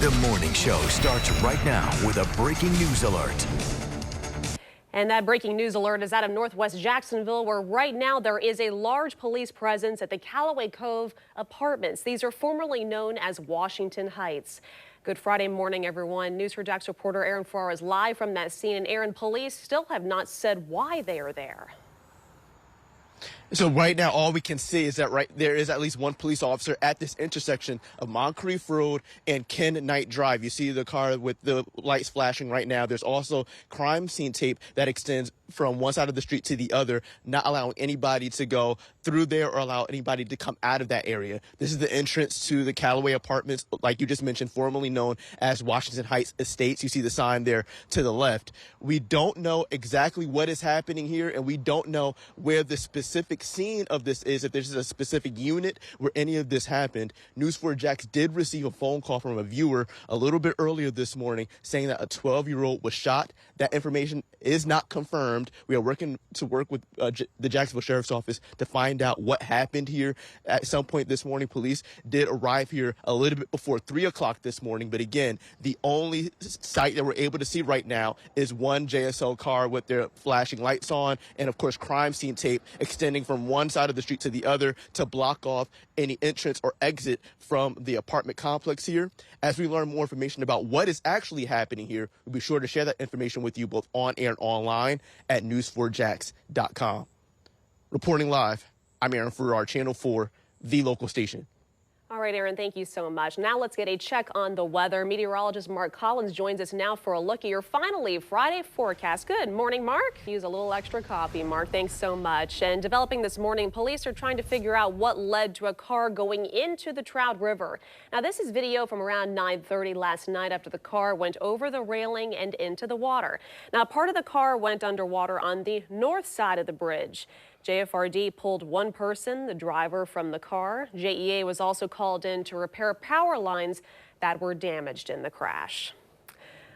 The morning show starts right now with a breaking news alert. And that breaking news alert is out of Northwest Jacksonville, where right now there is a large police presence at the Callaway Cove Apartments. These are formerly known as Washington Heights. Good Friday morning, everyone. News4JAX reporter Aaron Farrar is live from that scene. And Aaron, police still have not said why they are there. So right now, all we can see is that there is at least one police officer at this intersection of Moncrief Road and Ken Knight Drive. You see the car with the lights flashing right now. There's also crime scene tape that extends from one side of the street to the other, not allowing anybody to go through there or allow anybody to come out of that area. This is the entrance to the Callaway Apartments, like you just mentioned, formerly known as Washington Heights Estates. You see the sign there to the left. We don't know exactly what is happening here, and we don't know where the specific scene of this is, if there's a specific unit where any of this happened. News4JAX did receive a phone call from a viewer a little bit earlier this morning saying that a 12-year-old was shot. That information is not confirmed. We are working with the Jacksonville Sheriff's Office to find out what happened here. At some point this morning, police did arrive here a little bit before 3 o'clock this morning. But again, the only site that we're able to see right now is one JSL car with their flashing lights on, and of course crime scene tape extending from one side of the street to the other to block off any entrance or exit from the apartment complex here. As we learn more information about what is actually happening here, we'll be sure to share that information with you both on air and online at news4jax.com. Reporting live, I'm Aaron Farrar, Channel 4, the local station. All right, Aaron, thank you so much. Now let's get a check on the weather. Meteorologist Mark Collins joins us now for a look at your finally Friday forecast. Good morning, Mark. Use a little extra coffee, Mark. Thanks so much. And developing this morning, police are trying to figure out what led to a car going into the Trout River. Now, this is video from around 9:30 last night after the car went over the railing and into the water. Now, part of the car went underwater on the north side of the bridge. JFRD pulled one person, the driver, from the car. JEA was also called in to repair power lines that were damaged in the crash.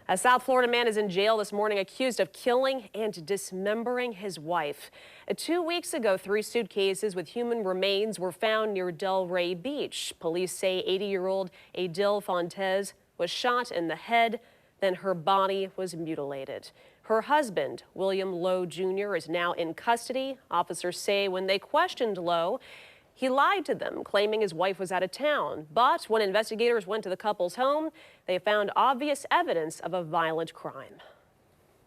A South Florida man is in jail this morning accused of killing and dismembering his wife. 2 weeks ago, 3 suitcases with human remains were found near Delray Beach. Police say 80-year-old Adil Fontes was shot in the head, then her body was mutilated. Her husband, William Lowe Jr., is now in custody. Officers say when they questioned Lowe, he lied to them, claiming his wife was out of town. But when investigators went to the couple's home, they found obvious evidence of a violent crime.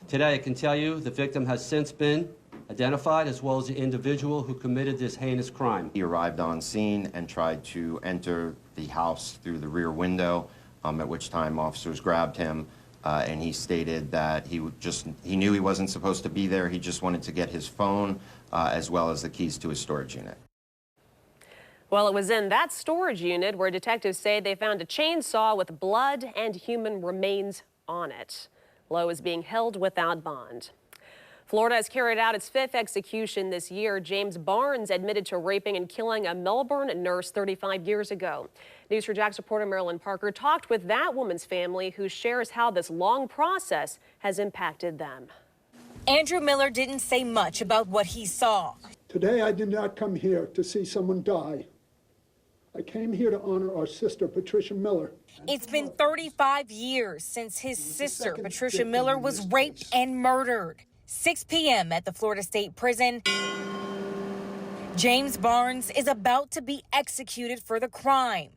Today, I can tell you the victim has since been identified, as well as the individual who committed this heinous crime. He arrived on scene and tried to enter the house through the rear window, at which time officers grabbed him. And he stated that he knew he wasn't supposed to be there. He just wanted to get his phone as well as the keys to his storage unit. Well, it was in that storage unit where detectives say they found a chainsaw with blood and human remains on it. Lowe is being held without bond. Florida has carried out its 5th execution this year. James Barnes admitted to raping and killing a Melbourne nurse 35 years ago. News4JAX reporter Marilyn Parker talked with that woman's family, who shares how this long process has impacted them. Andrew Miller didn't say much about what he saw. Today I did not come here to see someone die. I came here to honor our sister, Patricia Miller. It's been 35 years since his sister, Patricia Miller, was raped and murdered. 6 p.m. at the Florida State Prison. James Barnes is about to be executed for the crime.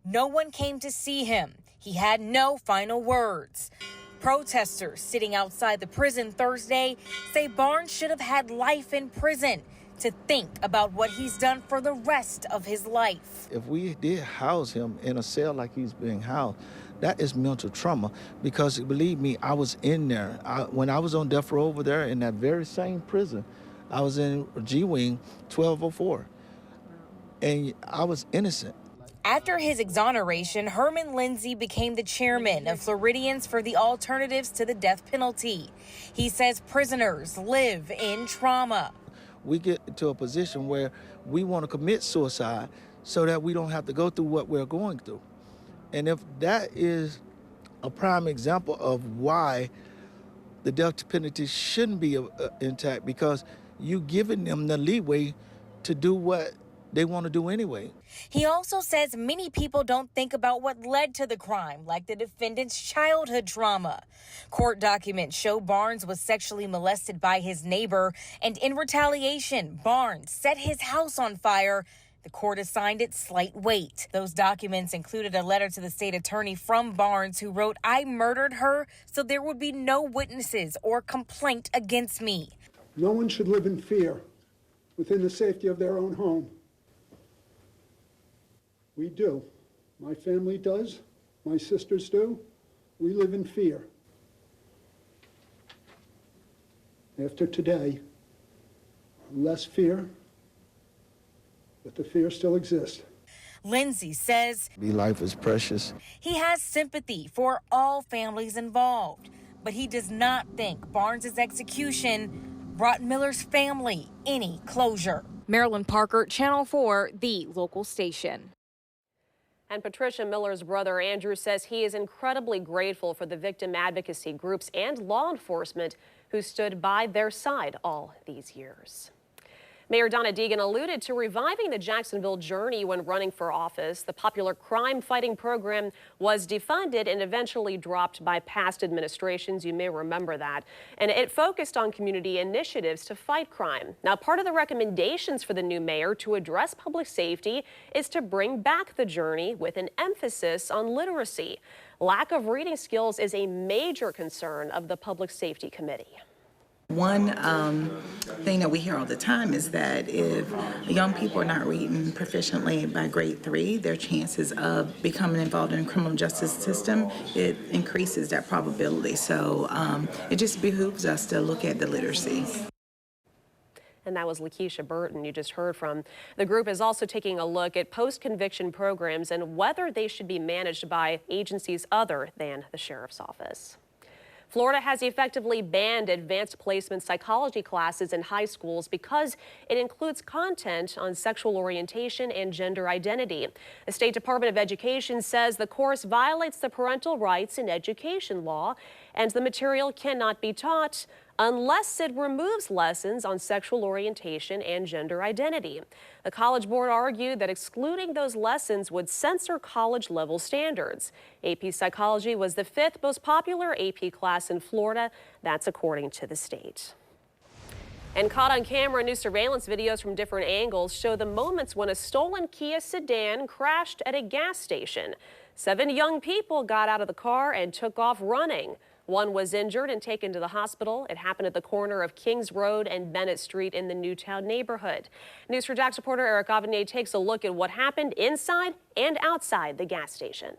No one came to see him. He had no final words. Protesters sitting outside the prison Thursday say Barnes should have had life in prison to think about what he's done for the rest of his life. If we did house him in a cell like he's being housed, that is mental trauma, because believe me, I was in there. When I was on death row over there in that very same prison, I was in G-Wing 1204, and I was innocent. After his exoneration, Herman Lindsay became the chairman of Floridians for the Alternatives to the Death Penalty. He says prisoners live in trauma. We get to a position where we want to commit suicide so that we don't have to go through what we're going through. And if that is a prime example of why the death penalty shouldn't be intact, because you're giving them the leeway to do what they want to do anyway. He also says many people don't think about what led to the crime, like the defendant's childhood trauma. Court documents show Barnes was sexually molested by his neighbor, and in retaliation, Barnes set his house on fire. The court assigned it slight weight. Those documents included a letter to the state attorney from Barnes who wrote, "I murdered her, so there would be no witnesses or complaint against me." No one should live in fear within the safety of their own home. We do. My family does. My sisters do. We live in fear. After today, less fear, but the fear still exists. Lindsay says Life is precious. he has sympathy for all families involved, but he does not think Barnes's execution brought Miller's family any closure. Marilyn Parker, Channel 4, the local station. And Patricia Miller's brother Andrew says he is incredibly grateful for the victim advocacy groups and law enforcement who stood by their side all these years. Mayor Donna Deegan alluded to reviving the Jacksonville Journey when running for office. The popular crime-fighting program was defunded and eventually dropped by past administrations. You may remember that. And it focused on community initiatives to fight crime. Now, part of the recommendations for the new mayor to address public safety is to bring back the Journey with an emphasis on literacy. Lack of reading skills is a major concern of the Public Safety Committee. One thing that we hear all the time is that if young people are not reading proficiently by grade 3, their chances of becoming involved in the criminal justice system, it increases that probability. So it just behooves us to look at the literacy. And that was Lakeisha Burton you just heard from. The group is also taking a look at post-conviction programs and whether they should be managed by agencies other than the sheriff's office. Florida has effectively banned advanced placement psychology classes in high schools because it includes content on sexual orientation and gender identity. The State Department of Education says the course violates the parental rights in education law, and the material cannot be taught unless it removes lessons on sexual orientation and gender identity. The College Board argued that excluding those lessons would censor college-level standards. AP Psychology was the 5th most popular AP class in Florida. That's according to the state. And caught on camera, new surveillance videos from different angles show the moments when a stolen Kia sedan crashed at a gas station. 7 young people got out of the car and took off running. One was injured and taken to the hospital. It happened at the corner of Kings Road and Bennett Street in the Newtown neighborhood. News4JAX reporter Eric Avanier takes a look at what happened inside and outside the gas station.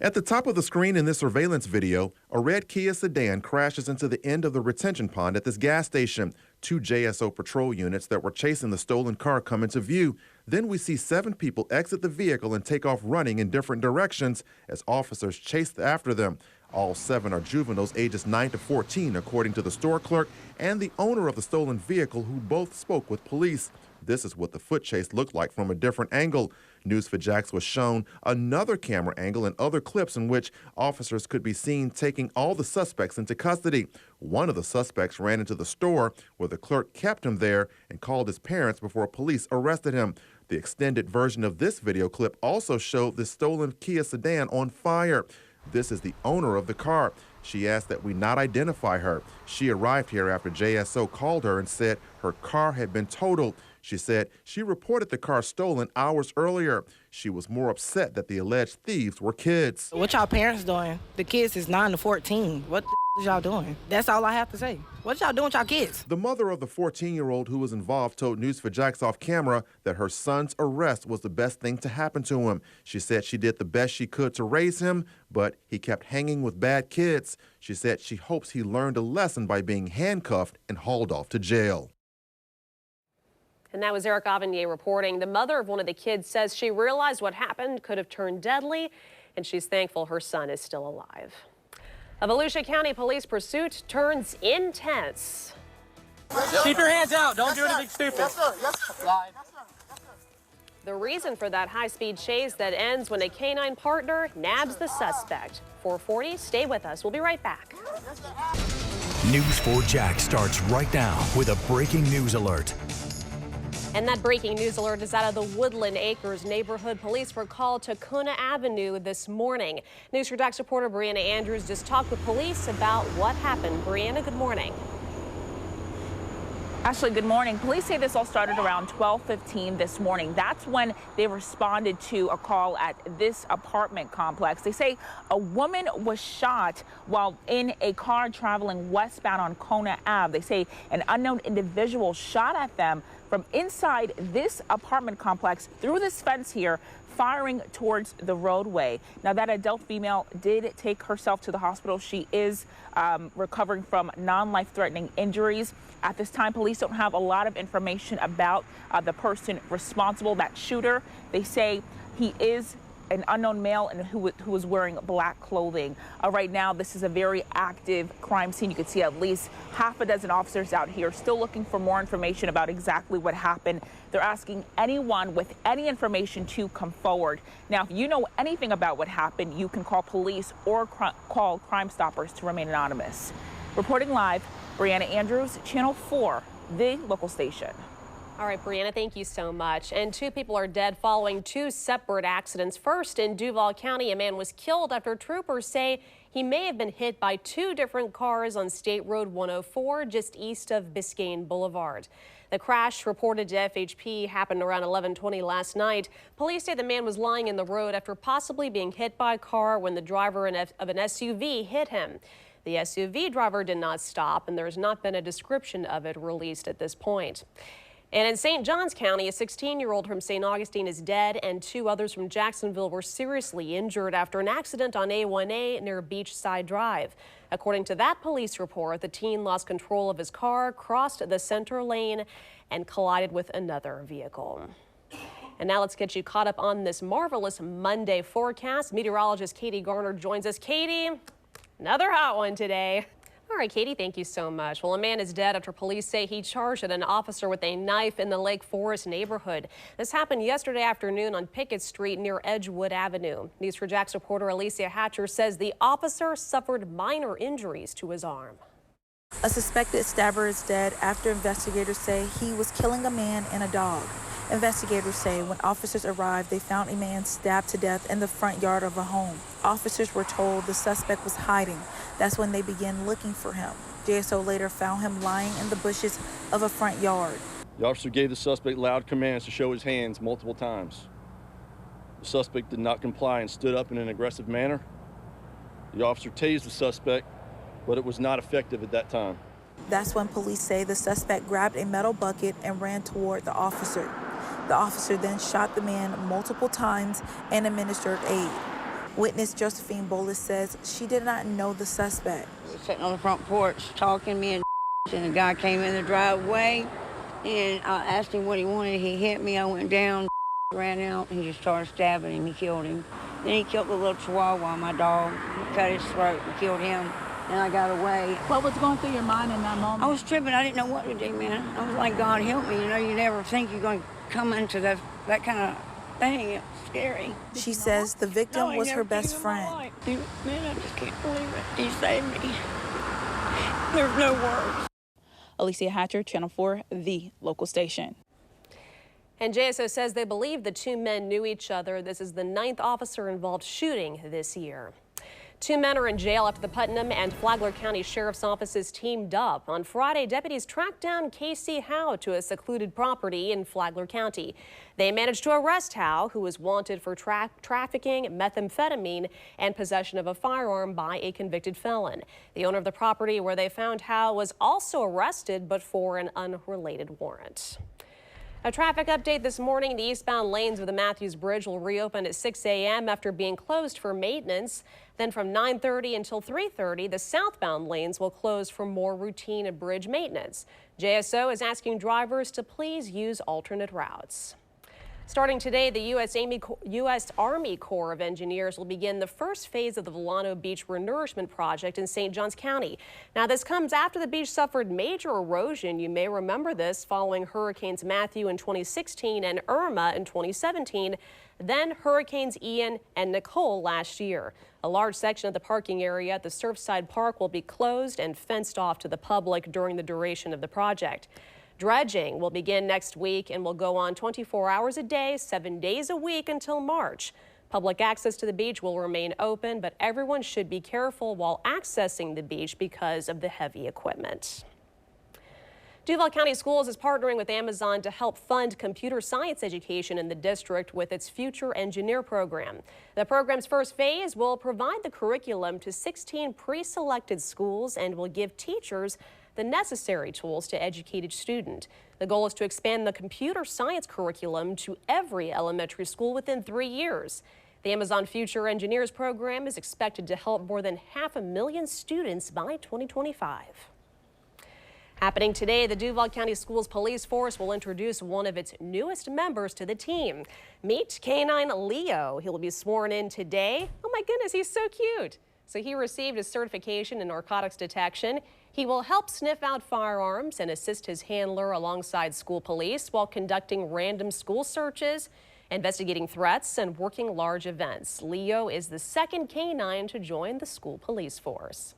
At the top of the screen in this surveillance video, a red Kia sedan crashes into the end of the retention pond at this gas station. 2 JSO patrol units that were chasing the stolen car come into view. Then we see 7 people exit the vehicle and take off running in different directions as officers chase after them. All 7 are juveniles ages 9 to 14, according to the store clerk and the owner of the stolen vehicle, who both spoke with police. This is what the foot chase looked like from a different angle. News4JAX was shown another camera angle and other clips in which officers could be seen taking all the suspects into custody. One of the suspects ran into the store where the clerk kept him there and called his parents before police arrested him. The extended version of this video clip also showed the stolen Kia sedan on fire. This is the owner of the car. She asked that we not identify her. She arrived here after JSO called her and said her car had been totaled. She said she reported the car stolen hours earlier. She was more upset that the alleged thieves were kids. What y'all parents doing? The kids is 9 to 14. What the is y'all doing? That's all I have to say. What y'all doing with y'all kids? The mother of the 14-year-old who was involved told News4JAX off camera that her son's arrest was the best thing to happen to him. She said she did the best she could to raise him, but he kept hanging with bad kids. She said she hopes he learned a lesson by being handcuffed and hauled off to jail. And that was Eric Avanier reporting. The mother of one of the kids says she realized what happened could have turned deadly, and she's thankful her son is still alive. A Volusia County police pursuit turns intense. Keep your hands out. Don't do anything stupid. Yes, sir. Yes, sir. The reason for that high-speed chase that ends when a canine partner nabs the suspect. 440, stay with us. We'll be right back. News4JAX starts right now with a breaking news alert. And that breaking news alert is out of the Woodland Acres neighborhood. Police were called to Kuna Avenue this morning. News 4 Jax reporter Brianna Andrews just talked with police about what happened. Brianna, good morning. Ashley, good morning. Police say this all started around 12:15 this morning. That's when they responded to a call at this apartment complex. They say a woman was shot while in a car traveling westbound on Kona Ave. They say an unknown individual shot at them from inside this apartment complex through this fence here, firing towards the roadway. Now, that adult female did take herself to the hospital. She is recovering from non-life-threatening injuries. At this time, police don't have a lot of information about the person responsible, that shooter. They say he is an unknown male and who was wearing black clothing. Right now, this is a very active crime scene. You can see at least half a dozen officers out here still looking for more information about exactly what happened. They're asking anyone with any information to come forward. Now, if you know anything about what happened, you can call police or call Crime Stoppers to remain anonymous. Reporting live, Brianna Andrews, Channel 4, the local station. All right, Brianna, thank you so much. And 2 people are dead following 2 separate accidents. First, in Duval County, a man was killed after troopers say he may have been hit by 2 different cars on State Road 104 just east of Biscayne Boulevard. The crash, reported to FHP, happened around 11:20 last night. Police say the man was lying in the road after possibly being hit by a car when the driver of an SUV hit him. The SUV driver did not stop, and there has not been a description of it released at this point. And in St. Johns County, a 16-year-old from St. Augustine is dead, and 2 others from Jacksonville were seriously injured after an accident on A1A near Beachside Drive. According to that police report, the teen lost control of his car, crossed the center lane, and collided with another vehicle. And now let's get you caught up on this marvelous Monday forecast. Meteorologist Katie Garner joins us. Katie, another hot one today. All right, Katie, thank you so much. Well, a man is dead after police say he charged at an officer with a knife in the Lake Forest neighborhood. This happened yesterday afternoon on Pickett Street near Edgewood Avenue. News 4 Jax reporter Alicia Hatcher says the officer suffered minor injuries to his arm. A suspected stabber is dead after investigators say he was killing a man and a dog. Investigators say when officers arrived, they found a man stabbed to death in the front yard of a home. Officers were told the suspect was hiding. That's when they began looking for him. JSO later found him lying in the bushes of a front yard. The officer gave the suspect loud commands to show his hands multiple times. The suspect did not comply and stood up in an aggressive manner. The officer tased the suspect, but it was not effective at that time. That's when police say the suspect grabbed a metal bucket and ran toward the officer. The officer then shot the man multiple times and administered aid. Witness Josephine Bolus says she did not know the suspect. We were sitting on the front porch talking, me and the guy came in the driveway, and I asked him what he wanted. He hit me. I went down, ran out, and he just started stabbing him. He killed him. Then he killed the little chihuahua, my dog. He cut his throat and killed him. And I got away. What was going through your mind in that moment? I was tripping. I didn't know what to do, man. I was like, God help me. You know, you never think you're going to come into that kind of thing. It's scary. She says the victim was her best friend. Man, I just can't believe it. He saved me. There's no words. Alicia Hatcher, Channel 4, the local station. And JSO says they believe the 2 men knew each other. This is the 9th officer-involved shooting this year. 2 men are in jail after the Putnam and Flagler County Sheriff's Offices teamed up. On Friday, deputies tracked down Casey Howe to a secluded property in Flagler County. They managed to arrest Howe, who was wanted for trafficking methamphetamine and possession of a firearm by a convicted felon. The owner of the property where they found Howe was also arrested, but for an unrelated warrant. A traffic update this morning. The eastbound lanes of the Matthews Bridge will reopen at 6 a.m. after being closed for maintenance. Then from 9:30 until 3:30, the southbound lanes will close for more routine bridge maintenance. JSO is asking drivers to please use alternate routes. Starting today, the U.S. Army Corps of Engineers will begin the first phase of the Volano Beach Renourishment Project in St. Johns County. Now, this comes after the beach suffered major erosion. You may remember this following Hurricanes Matthew in 2016 and Irma in 2017, then Hurricanes Ian and Nicole last year. A large section of the parking area at the Surfside Park will be closed and fenced off to the public during the duration of the project. Dredging will begin next week and will go on 24 hours a day, 7 days a week until March. Public access to the beach will remain open, but everyone should be careful while accessing the beach because of the heavy equipment. Duval County Schools is partnering with Amazon to help fund computer science education in the district with its Future Engineer program. The program's first phase will provide the curriculum to 16 pre-selected schools and will give teachers the necessary tools to educate each student. The goal is to expand the computer science curriculum to every elementary school within 3 years. The Amazon Future Engineers program is expected to help more than 500,000 students by 2025. Happening today, the Duval County Schools Police Force will introduce one of its newest members to the team. Meet Canine Leo. He'll be sworn in today. Oh my goodness, he's so cute. So he received his certification in narcotics detection. He will help sniff out firearms and assist his handler alongside school police while conducting random school searches, investigating threats, and working large events. Leo is the second canine to join the school police force.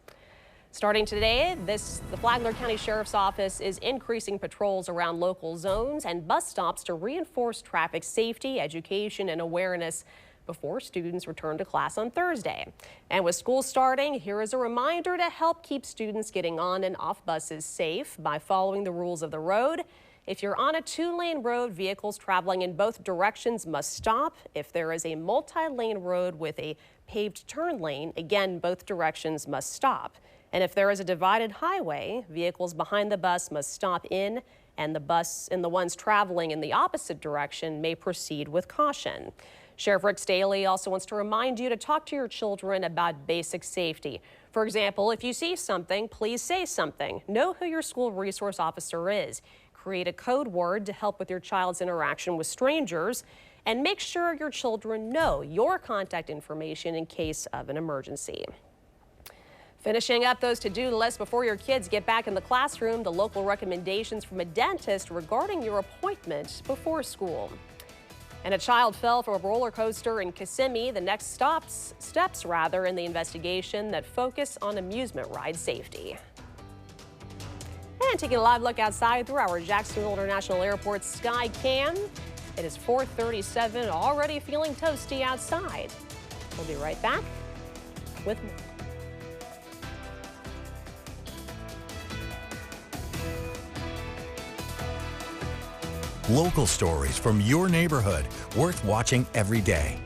Starting today, the Flagler County Sheriff's Office is increasing patrols around local zones and bus stops to reinforce traffic safety, education, and awareness before students return to class on Thursday. And with school starting, here is a reminder to help keep students getting on and off buses safe by following the rules of the road. If you're on a 2-lane road, vehicles traveling in both directions must stop. If there is a multi-lane road with a paved turn lane, again, both directions must stop. And if there is a divided highway, vehicles behind the bus must stop in, and the ones traveling in the opposite direction may proceed with caution. Sheriff Rick Staley also wants to remind you to talk to your children about basic safety. For example, if you see something, please say something. Know who your school resource officer is. Create a code word to help with your child's interaction with strangers, and make sure your children know your contact information in case of an emergency. Finishing up those to-do lists before your kids get back in the classroom, the local recommendations from a dentist regarding your appointment before school. And a child fell from a roller coaster in Kissimmee. The next steps in the investigation that focus on amusement ride safety. And taking a live look outside through our Jacksonville International Airport Sky Cam. It is 4:37, already feeling toasty outside. We'll be right back with more. Local stories from your neighborhood, worth watching every day.